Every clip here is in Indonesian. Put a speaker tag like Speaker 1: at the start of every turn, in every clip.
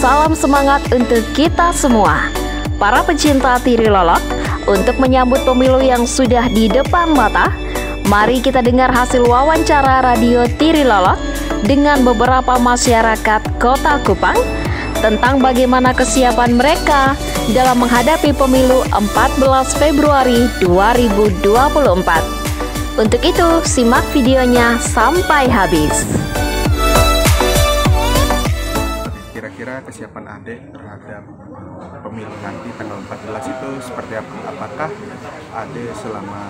Speaker 1: salam semangat untuk kita semua, para pecinta tiri lolok. Untuk menyambut pemilu yang sudah di depan mata, mari kita dengar hasil wawancara radio Tiri Lolok dengan beberapa masyarakat Kota Kupang tentang bagaimana kesiapan mereka dalam menghadapi pemilu 14 Februari 2024. Untuk itu, simak videonya sampai habis.
Speaker 2: Kira-kira kesiapan Ade terhadap pemilu nanti tanggal 14 itu seperti apa? Apakah Ade selama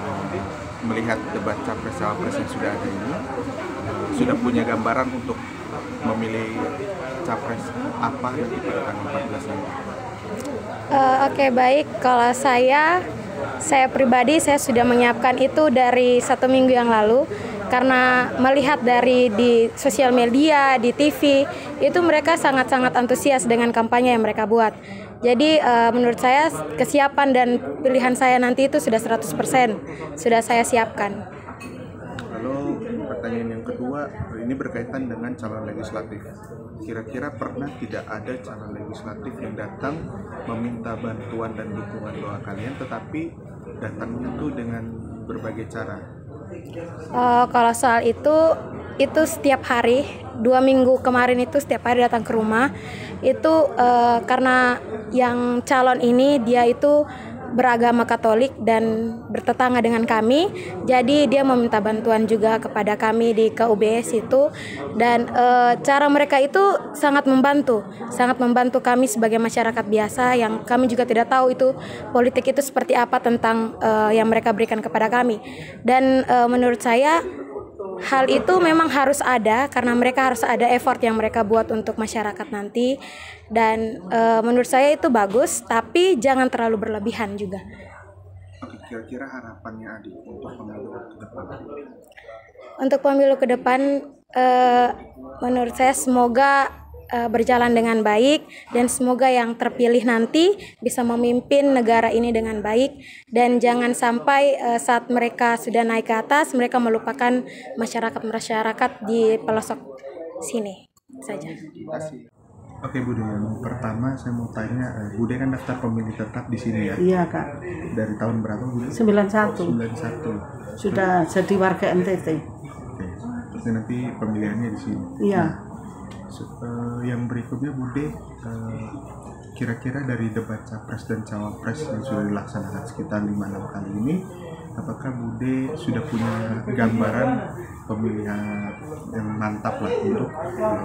Speaker 2: melihat debat capres-cawapres yang sudah ada ini sudah punya gambaran untuk memilih capres apa nanti pada tanggal 14 nanti?
Speaker 3: Oke, baik. Kalau saya pribadi saya sudah menyiapkan itu dari 1 minggu yang lalu, karena melihat dari di sosial media, di TV, itu mereka sangat-sangat antusias dengan kampanye yang mereka buat. Jadi menurut saya kesiapan dan pilihan saya nanti itu sudah 100%, sudah saya siapkan.
Speaker 2: Lalu pertanyaan yang kedua, ini berkaitan dengan calon legislatif. Kira-kira pernah tidak ada calon legislatif yang datang meminta bantuan dan dukungan doa kalian, tetapi datangnya itu dengan berbagai cara?
Speaker 3: Kalau soal itu setiap hari, 2 minggu kemarin itu setiap hari datang ke rumah. Itu karena yang calon ini dia itu beragama Katolik dan bertetangga dengan kami, jadi dia meminta bantuan juga kepada kami di KUBS itu, dan cara mereka itu sangat membantu kami sebagai masyarakat biasa yang kami juga tidak tahu itu politik itu seperti apa tentang yang mereka berikan kepada kami. Dan menurut saya hal itu memang harus ada, karena mereka harus ada effort yang mereka buat untuk masyarakat nanti. Dan menurut saya itu bagus, tapi jangan terlalu berlebihan juga.
Speaker 2: Oke, kira-kira harapannya Adi untuk pemilu ke depan?
Speaker 3: Untuk pemilu ke depan, menurut saya semoga berjalan dengan baik, dan semoga yang terpilih nanti bisa memimpin negara ini dengan baik, dan jangan sampai saat mereka sudah naik ke atas mereka melupakan masyarakat di pelosok sini saja.
Speaker 2: Terima kasih. Oke Bude, yang pertama saya mau tanya, Bude kan daftar pemilih tetap di sini ya?
Speaker 4: Iya Kak.
Speaker 2: Dari tahun berapa Bude?
Speaker 4: 91.
Speaker 2: 91.
Speaker 4: Sudah jadi warga NTT.
Speaker 2: Oke, terus nanti pemilihannya di sini?
Speaker 4: Iya.
Speaker 2: Yang berikutnya Bude, kira-kira dari debat capres dan cawapres yang sudah dilaksanakan sekitar 5-6 kali ini, apakah Bude sudah punya gambaran pemilihan yang mantap lah untuk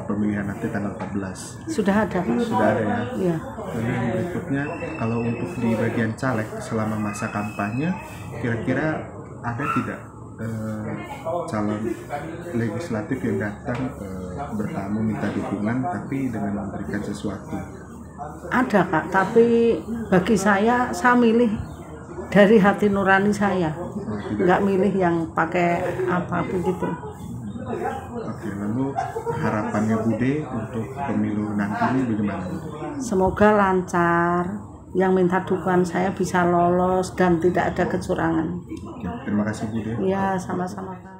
Speaker 2: pemilihan nanti tanggal 14?
Speaker 4: Sudah ada.
Speaker 2: Sudah ada ya?
Speaker 4: Iya.
Speaker 2: Lalu yang berikutnya, kalau untuk di bagian caleg selama masa kampanye, kira-kira ada tidak calon legislatif yang datang bertamu minta dukungan tapi dengan memberikan sesuatu?
Speaker 4: Ada Kak, tapi bagi saya milih dari hati nurani saya. Nggak milih yang pakai apa begitu.
Speaker 2: Oke, lalu harapannya Bude untuk pemilu nanti ini bagaimana?
Speaker 4: Semoga lancar, yang minta dukungan saya bisa lolos dan tidak ada kecurangan.
Speaker 2: Oke, terima kasih Bude.
Speaker 4: Iya, sama-sama Kak.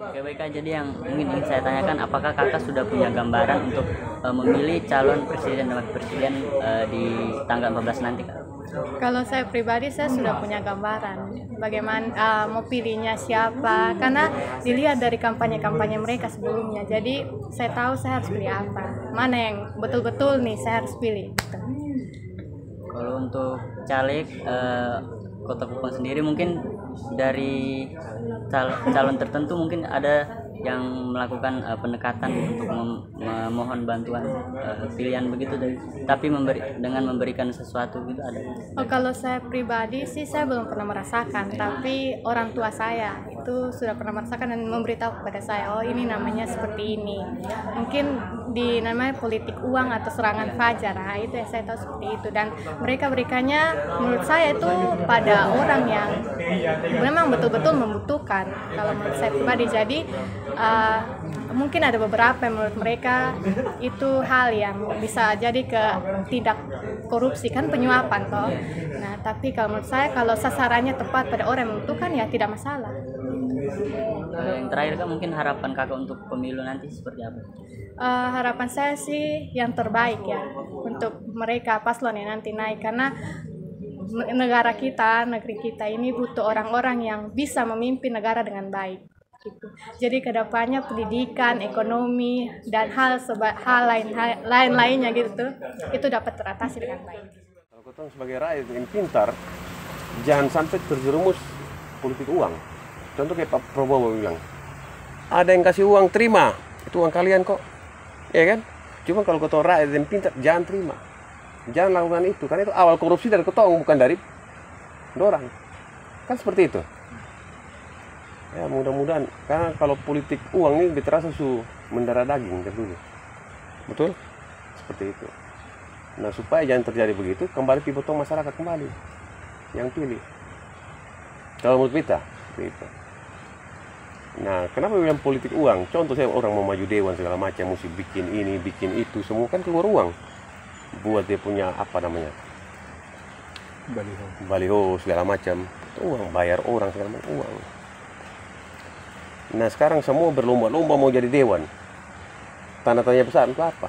Speaker 5: Oke baik Kak, jadi yang ingin saya tanyakan, apakah kakak sudah punya gambaran untuk memilih calon presiden dan wakil presiden di tanggal 14 nanti Kak?
Speaker 6: Kalau saya pribadi saya sudah punya gambaran bagaimana mau pilihnya siapa, karena dilihat dari kampanye-kampanye mereka sebelumnya. Jadi saya tahu saya harus pilih apa, mana yang betul-betul nih saya harus pilih.
Speaker 5: Kalau untuk caleg Kota Kupang sendiri, mungkin dari calon tertentu mungkin ada yang melakukan pendekatan untuk memohon bantuan pilihan begitu, tapi dengan memberikan sesuatu gitu ada?
Speaker 6: Kalau saya pribadi sih saya belum pernah merasakan, tapi orang tua saya itu sudah pernah merasakan dan memberitahu kepada saya, oh ini namanya seperti ini. Mungkin namanya politik uang atau serangan fajar, itu yang saya tahu seperti itu, dan mereka berikannya menurut saya itu pada orang yang memang betul-betul membutuhkan kalau menurut saya pribadi. Jadi mungkin ada beberapa yang menurut mereka itu hal yang bisa jadi tidak korupsi, kan penyuapan toh. Nah tapi kalau menurut saya kalau sasarannya tepat pada orang yang membutuhkan ya tidak masalah.
Speaker 5: Yang terakhir Kak, mungkin harapan Kakak untuk pemilu nanti seperti apa?
Speaker 6: Harapan saya sih yang terbaik ya untuk mereka paslon yang nanti naik, karena negara kita, negeri kita ini butuh orang-orang yang bisa memimpin negara dengan baik. Gitu. Jadi kedepannya pendidikan, ekonomi, dan hal lain-lainnya gitu, itu dapat teratasi dengan baik.
Speaker 7: Kalau kita sebagai rakyat yang pintar, jangan sampai terjerumus politik uang. Contoh kayak Pak Prabowo bilang, ada yang kasih uang terima, itu uang kalian kok, ya kan? Cuma kalau kau rakyat yang pintar, jangan terima, jangan lakukan itu, karena itu awal korupsi dari ketong, bukan dari dorang, kan seperti itu. Ya mudah-mudahan, karena kalau politik uang ini terasa mendarah daging dulu, betul? Seperti itu. Nah supaya jangan terjadi begitu, kembali pibotong masyarakat kembali, yang pilih. Kalau menurut kita, seperti itu. Nah, kenapa bilang politik uang? Contoh saya orang mau maju dewan segala macam, mesti bikin ini, bikin itu, semua kan keluar uang. Buat dia punya apa namanya? Baliho segala macam. Itu uang, bayar orang segala macam, uang. Nah, sekarang semua berlomba-lomba mau jadi dewan. Tanda tanya besar itu apa?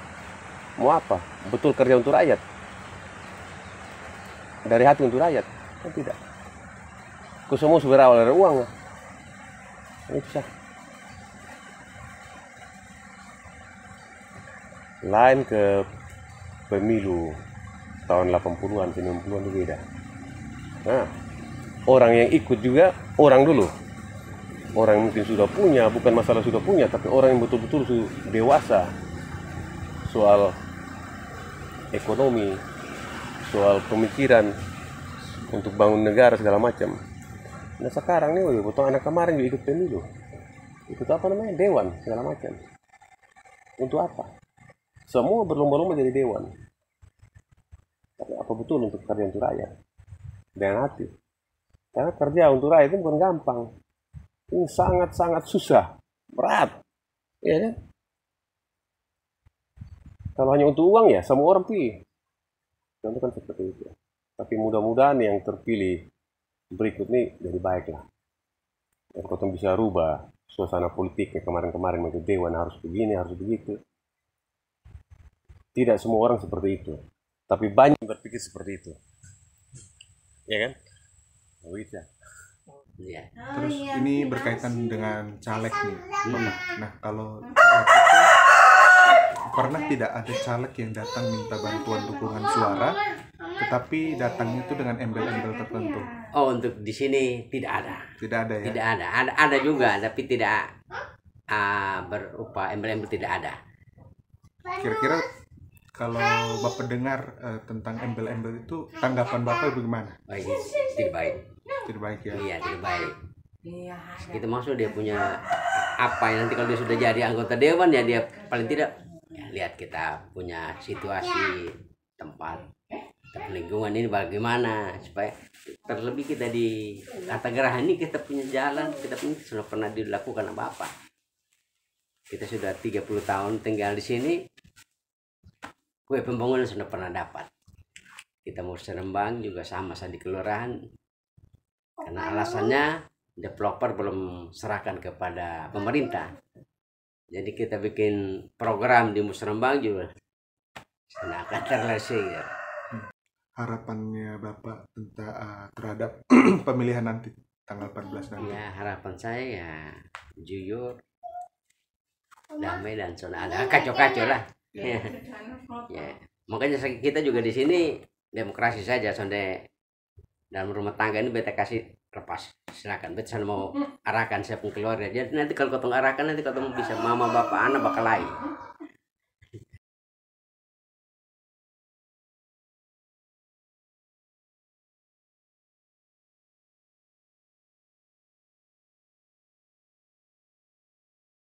Speaker 7: Mau apa? Betul kerja untuk rakyat? Dari hati untuk rakyat? Kan tidak. Kau semua berawal dari uang. Bisa. Lain ke pemilu tahun 80-an, 90-an itu beda. Nah, orang yang ikut juga orang dulu. Orang yang mungkin sudah punya, bukan masalah sudah punya, tapi orang yang betul-betul dewasa soal ekonomi, soal pemikiran untuk bangun negara segala macam. Nah sekarang nih, betul anak kemarin juga ikut pemilu, ikut apa namanya, dewan segala macam. Untuk apa? Semua berlomba-lomba jadi dewan. Tapi apa betul untuk kerja untuk rakyat? Dengan hati. Karena kerja untuk rakyat itu bukan gampang. Ini sangat-sangat susah, berat, ya kan? Kalau hanya untuk uang ya, semua orang pilih. Contoh kan seperti itu. Tapi mudah-mudahan yang terpilih berikut ini jadi baik lah. Dan kau bisa rubah suasana politiknya kemarin-kemarin itu dewan harus begini, harus begitu. Tidak semua orang seperti itu, tapi banyak yang berpikir seperti itu, ya kan? Begitu.
Speaker 5: Iya.
Speaker 2: Terus ini berkaitan dengan caleg nih, Bapak. Nah kalau caleg itu pernah tidak ada caleg yang datang minta bantuan dukungan suara, tetapi datang itu dengan embel-embel tertentu?
Speaker 8: Oh, untuk di sini tidak ada.
Speaker 2: Tidak ada ya?
Speaker 8: Tidak ada. Ada juga, tapi tidak berupa embel-embel, tidak ada.
Speaker 2: Kira-kira kalau Bapak dengar tentang embel-embel itu, tanggapan Bapak bagaimana?
Speaker 8: Baik, tidak baik.
Speaker 2: Tidak baik ya?
Speaker 8: Iya, tidak baik. Kita maksud dia punya apa yang nanti kalau dia sudah jadi anggota dewan ya dia paling tidak ya, lihat kita punya situasi tempat lingkungan ini bagaimana supaya terlebih kita di Kartageraha ini kita punya jalan, kita punya sudah pernah dilakukan apa-apa. Kita sudah 30 tahun tinggal di sini, kue pembangunan sudah pernah dapat. Kita mau Serembang juga sama di kelurahan, karena alasannya developer belum serahkan kepada pemerintah. Jadi kita bikin program di Musrembang juga sudah akan terlesai ya.
Speaker 2: Harapannya Bapak tentang terhadap pemilihan nanti tanggal 14 nanti?
Speaker 8: Ya, harapan saya ya jujur, damai, dan sudah ada kacau-kacau lah. Ya. Makanya kita juga di sini demokrasi saja, sonde dalam rumah tangga ini beta kasih lepas, silakan beta mau arahkan siapa keluarga. Jadi nanti kalau kau arahkan nanti kau bisa mama bapak anak bakal lain.